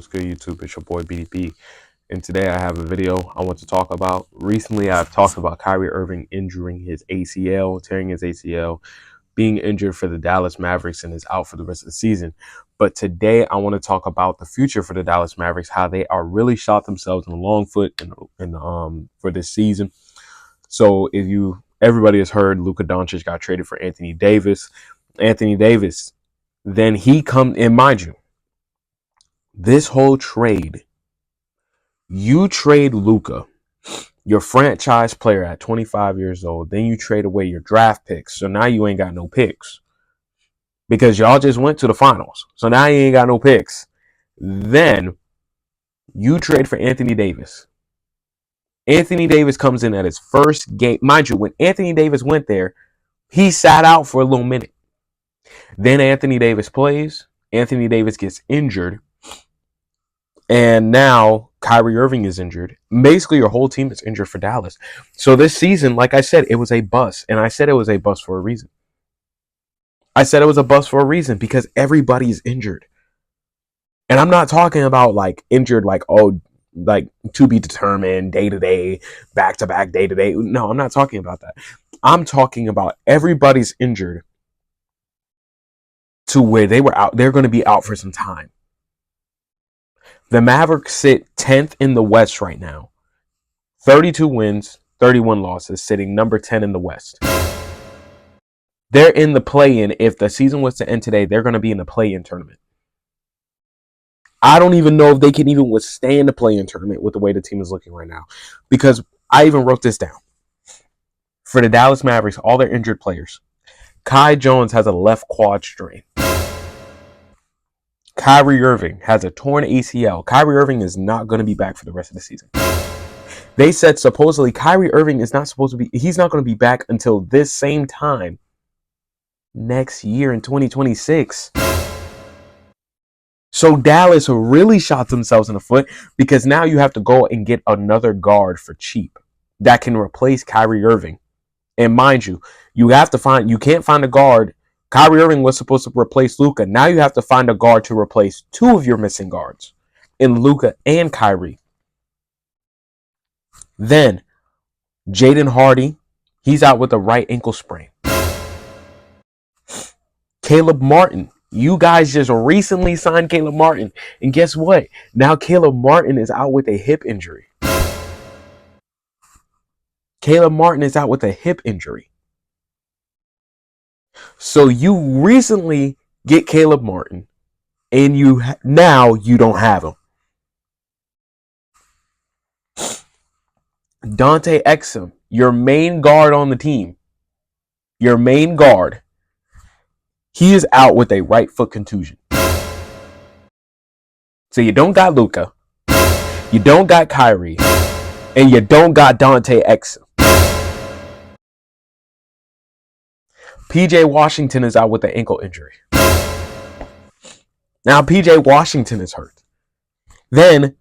What's good, YouTube? It's your boy BDP, and today I have a video I want to talk about. Recently, I've talked about Kyrie Irving injuring his ACL, tearing his ACL, being injured for the Dallas Mavericks, and is out for the rest of the season. But today, I want to talk about the future for the Dallas Mavericks, how they are really shot themselves in the long foot for this season. So, everybody has heard Luka Doncic got traded for Anthony Davis. Then he comes, and mind you, this whole trade, you trade Luka, your franchise player at 25 years old, then you trade away your draft picks. So now you ain't got no picks because y'all just went to the finals. So now you ain't got no picks. Then you trade for Anthony Davis. Anthony Davis comes in at his first game. Mind you, when Anthony Davis went there, he sat out for a little minute. Then Anthony Davis plays. Anthony Davis gets injured. And now Kyrie Irving is injured. Basically, your whole team is injured for Dallas. So this season, like I said, it was a bust. And I said it was a bust for a reason. I said it was a bust for a reason because everybody is injured. And I'm not talking about like injured, like to be determined, day to day, back to back, day to day. No, I'm not talking about that. I'm talking about everybody's injured to where they were out. They're going to be out for some time. The Mavericks sit 10th in the West right now. 32 wins, 31 losses, sitting number 10 in the West. They're in the play-in. If the season was to end today, they're going to be in the play-in tournament. I don't even know if they can even withstand the play-in tournament with the way the team is looking right now. Because I even wrote this down. For the Dallas Mavericks, all their injured players, Kai Jones has a left quad strain. Kyrie Irving has a torn ACL. Kyrie Irving is not going to be back for the rest of the season. They said supposedly Kyrie Irving is not supposed to be, he's not going to be back until this same time next year in 2026. So Dallas really shot themselves in the foot because now you have to go and get another guard for cheap that can replace Kyrie Irving. And mind you, you can't find a guard. Kyrie Irving was supposed to replace Luka. Now you have to find a guard to replace two of your missing guards in Luka and Kyrie. Then Jaden Hardy, he's out with a right ankle sprain. Caleb Martin, you guys just recently signed Caleb Martin. And guess what? Now Caleb Martin is out with a hip injury. Caleb Martin is out with a hip injury. So you recently get Caleb Martin, and now you don't have him. Dante Exum, your main guard on the team, your main guard, he is out with a right foot contusion. So you don't got Luka, you don't got Kyrie, and you don't got Dante Exum. PJ Washington is out with an ankle injury. Now PJ Washington is hurt. Then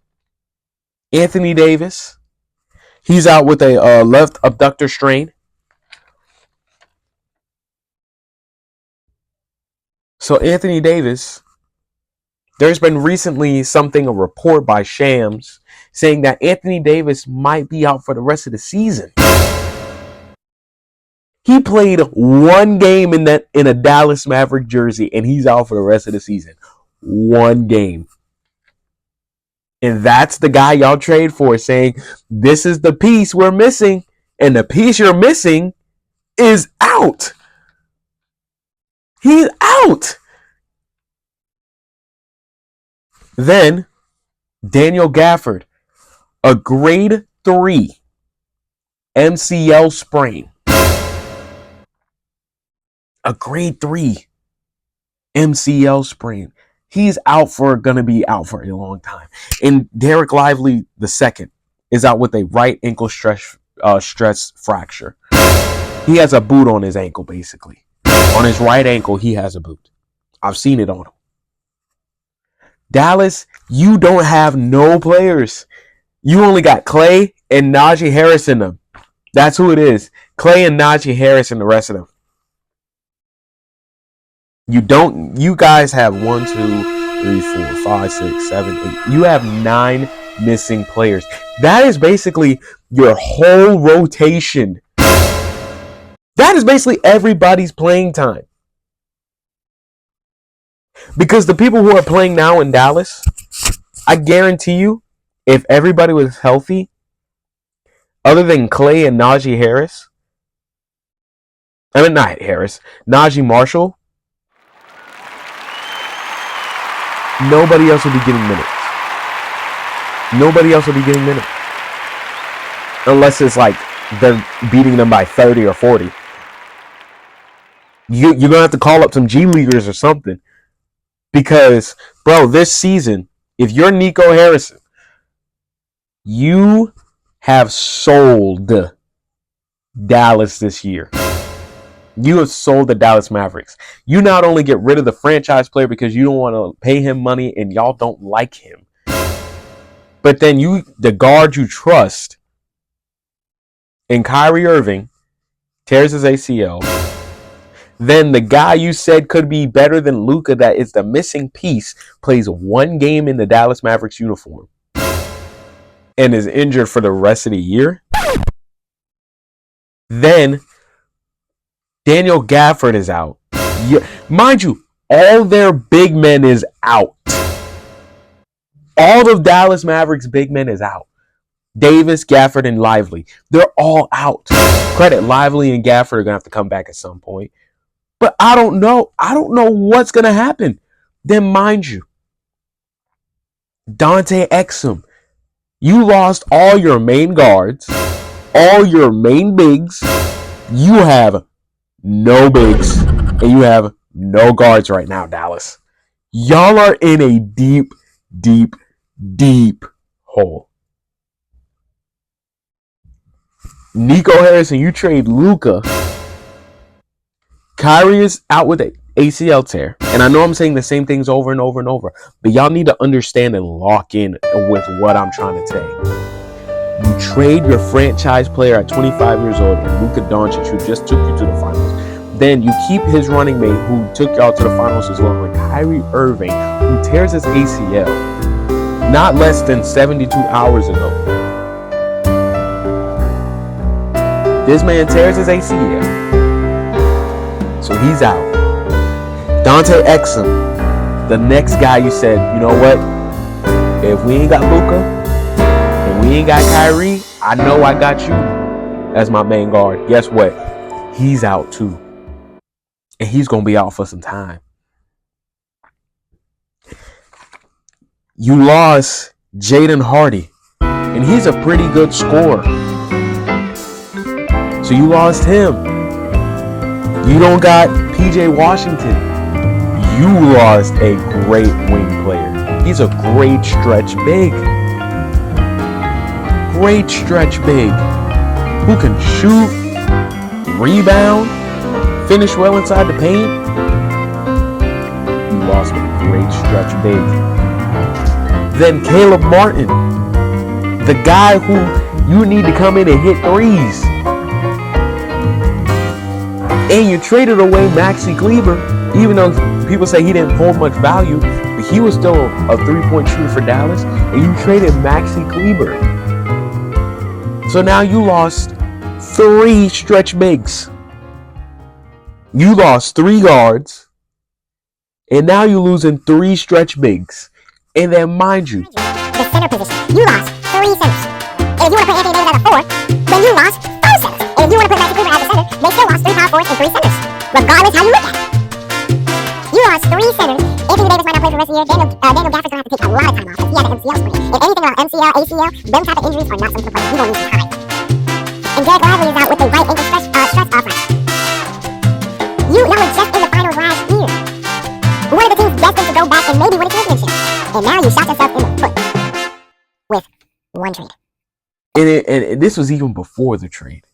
Anthony Davis, he's out with a left abductor strain. So Anthony Davis, there's been recently a report by Shams saying that Anthony Davis might be out for the rest of the season. He played one game in a Dallas Maverick jersey, and he's out for the rest of the season. One game. And that's the guy y'all trade for, saying, this is the piece we're missing, and the piece you're missing is out. He's out. Then, Daniel Gafford, a grade 3 MCL sprain. A grade 3 MCL sprain. He's gonna be out for a long time. And Derek Lively II is out with a right ankle stress fracture. He has a boot on his ankle, basically. On his right ankle, he has a boot. I've seen it on him. Dallas, you don't have no players. You only got Clay and Najee Harris in them. That's who it is. Clay and Najee Harris and the rest of them. You guys have 1, 2, 3, 4, 5, 6, 7, 8. You have 9 missing players. That is basically your whole rotation. That is basically everybody's playing time. Because the people who are playing now in Dallas, I guarantee you, if everybody was healthy, other than Clay and Najee Harris, not Harris, Najee Marshall, nobody else will be getting minutes. Nobody else will be getting minutes. Unless it's like they're beating them by 30 or 40. You're going to have to call up some G Leaguers or something. Because, bro, this season, if you're Nico Harrison, you have sold Dallas this year. You have sold the Dallas Mavericks. You not only get rid of the franchise player because you don't want to pay him money and y'all don't like him, but then the guard you trust in Kyrie Irving tears his ACL. Then the guy you said could be better than Luka, that is the missing piece, plays 1 game in the Dallas Mavericks uniform and is injured for the rest of the year. Then Daniel Gafford is out. Mind you, all their big men is out. All of Dallas Mavericks big men is out. Davis, Gafford, and Lively. They're all out. Credit, Lively and Gafford are going to have to come back at some point. But I don't know. I don't know what's going to happen. Then mind you, Dante Exum, you lost all your main guards, all your main bigs. You have no bigs, and you have no guards right now, Dallas. Y'all are in a deep, deep, deep hole. Nico Harrison, you trade Luka. Kyrie is out with an ACL tear. And I know I'm saying the same things over and over and over, but y'all need to understand and lock in with what I'm trying to say. You trade your franchise player at 25 years old, and Luka Doncic, who just took you to the finals. Then you keep his running mate, who took y'all to the finals as well, like Kyrie Irving, who tears his ACL not less than 72 hours ago. This man tears his ACL, so he's out. Dante Exum, the next guy you said, you know what? If we ain't got Luka and we ain't got Kyrie, I know I got you as my main guard. Guess what? He's out too. And he's going to be out for some time. You lost Jaden Hardy, and he's a pretty good scorer. So you lost him. You don't got PJ Washington. You lost a great wing player. He's a great stretch big. Great stretch big. Who can shoot, rebound, finish well inside the paint. You lost a great stretch big. Then Caleb Martin, the guy who you need to come in and hit threes. And you traded away Maxi Kleber, even though people say he didn't hold much value, but he was still a three-point shooter for Dallas, and you traded Maxi Kleber. So now you lost 3 stretch bigs. You lost 3 guards, and now you're losing 3 stretch bigs. And then, mind you, the center position, you lost 3 centers. And if you want to put Anthony Davis at the 4, then you lost 4 centers. And if you want to put Maxi Kleber at the center, they still lost 3 power forwards and 3 centers. Regardless how you look at it. You lost 3 centers. Anthony Davis might not play for the rest of the year. Daniel Gafford's going to have to take a lot of time off because he had an MCL sprain. And anything about MCL, ACL, them type of injuries are not something to play. You're going to need some time. And Derek Lively is out with the right ankle stress fracture. Y'all were just in the finals last year. One of the teams destined to go back and maybe win a championship. And now you shot yourself in the foot with 1 trade. And this was even before the trade.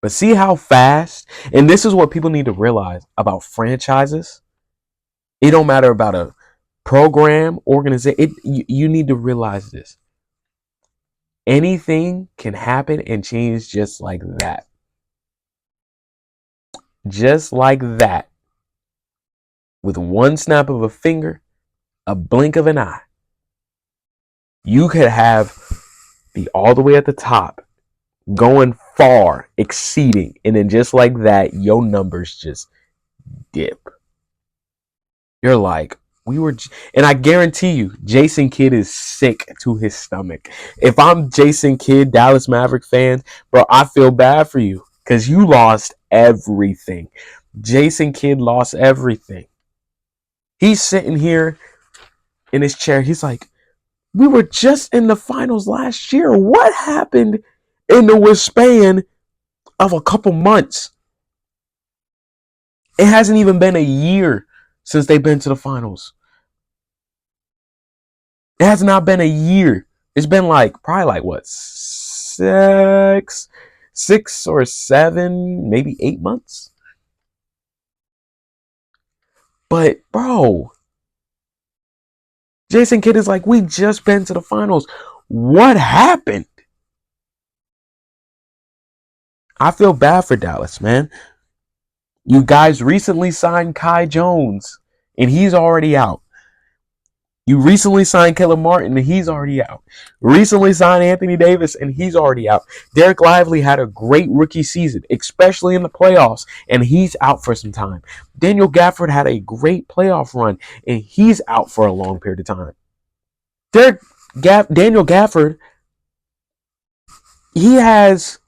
But see how fast, and this is what people need to realize about franchises. It don't matter about a program, organization. You need to realize this. Anything can happen and change just like that. Just like that. with one snap of a finger, a blink of an eye, you could have the all the way at the top, going far, exceeding, and then just like that, your numbers just dip. You're like, and I guarantee you, Jason Kidd is sick to his stomach. If I'm Jason Kidd, Dallas Maverick fans, bro, I feel bad for you because you lost everything. Jason Kidd lost everything. He's sitting here in his chair. He's like, we were just in the finals last year. What happened in the span of a couple months? It hasn't even been a year since they've been to the finals. It has not been a year. It's been probably what, 6 or 7, maybe 8 months. But bro, Jason Kidd is like, we just been to the finals. What happened? I feel bad for Dallas, man. You guys recently signed Kai Jones, and he's already out. You recently signed Caleb Martin, and he's already out. Recently signed Anthony Davis, and he's already out. Derek Lively had a great rookie season, especially in the playoffs, and he's out for some time. Daniel Gafford had a great playoff run, and he's out for a long period of time. Daniel Gafford, he has...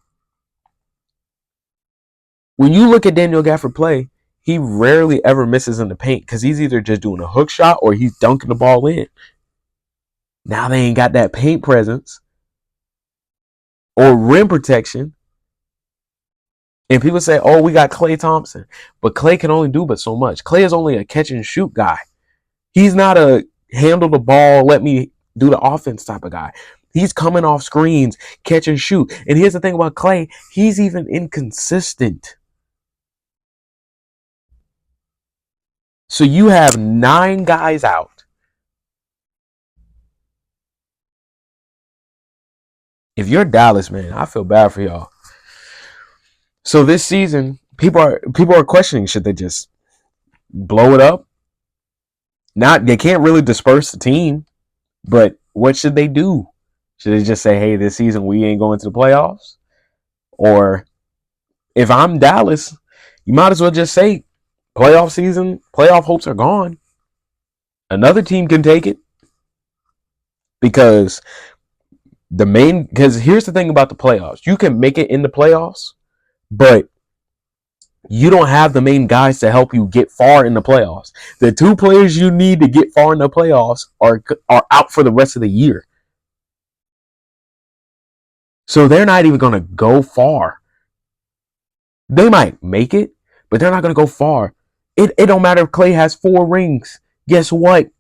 When you look at Daniel Gafford play, he rarely ever misses in the paint because he's either just doing a hook shot or he's dunking the ball in. Now they ain't got that paint presence or rim protection. And people say, oh, we got Klay Thompson. But Klay can only do but so much. Klay is only a catch and shoot guy. He's not a handle the ball, let me do the offense type of guy. He's coming off screens, catch and shoot. And here's the thing about Klay, he's even inconsistent. So you have 9 guys out. If you're Dallas, man, I feel bad for y'all. So this season, people are questioning, should they just blow it up? They can't really disperse the team, but what should they do? Should they just say, hey, this season we ain't going to the playoffs? Or if I'm Dallas, you might as well just say, playoff season, playoff hopes are gone. Another team can take it. Because here's the thing about the playoffs. You can make it in the playoffs, but you don't have the main guys to help you get far in the playoffs. The 2 players you need to get far in the playoffs are out for the rest of the year. So they're not even going to go far. They might make it, but they're not going to go far. It don't matter if Klay has 4 rings. Guess what?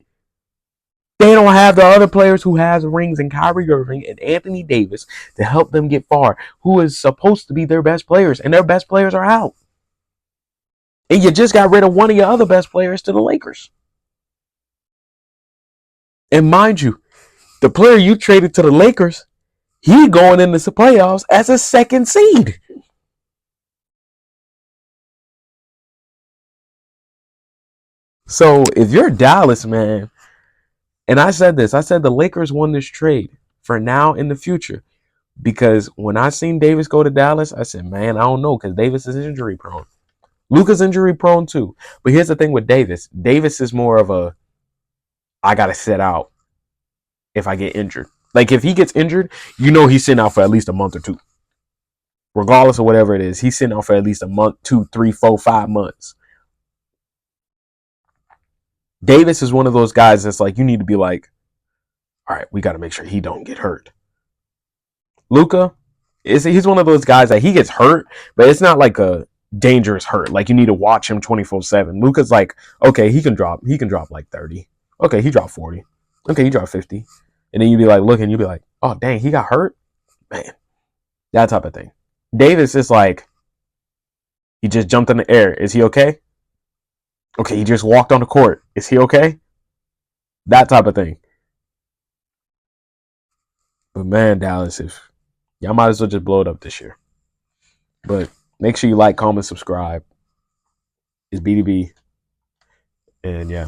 They don't have the other players who has rings and Kyrie Irving and Anthony Davis to help them get far, who is supposed to be their best players, and their best players are out. And you just got rid of one of your other best players to the Lakers. And mind you, the player you traded to the Lakers, he going into the playoffs as a 2nd seed. So if you're Dallas, man, and I said the Lakers won this trade for now in the future. Because when I seen Davis go to Dallas, I said, man, I don't know, because Davis is injury prone. Luka's injury prone too. But here's the thing with Davis. Davis is more of a, I got to sit out if I get injured. Like if he gets injured, he's sitting out for at least a month or 2. Regardless of whatever it is, he's sitting out for at least a month, 2, 3, 4, 5 months. Davis is one of those guys that's like, you need to be like, all right, we got to make sure he don't get hurt. Luka, he's one of those guys that he gets hurt, but it's not like a dangerous hurt. Like you need to watch him 24/7. Luka's like, okay, he can drop like 30. Okay, he dropped 40. Okay, he dropped 50. And then you'd be like, looking, you'd be like, oh, dang, he got hurt? Man, that type of thing. Davis is like, he just jumped in the air. Is he okay? Okay, he just walked on the court. Is he okay? That type of thing. But man, Dallas, if y'all might as well just blow it up this year. But make sure you like, comment, subscribe. It's BDB. And yeah.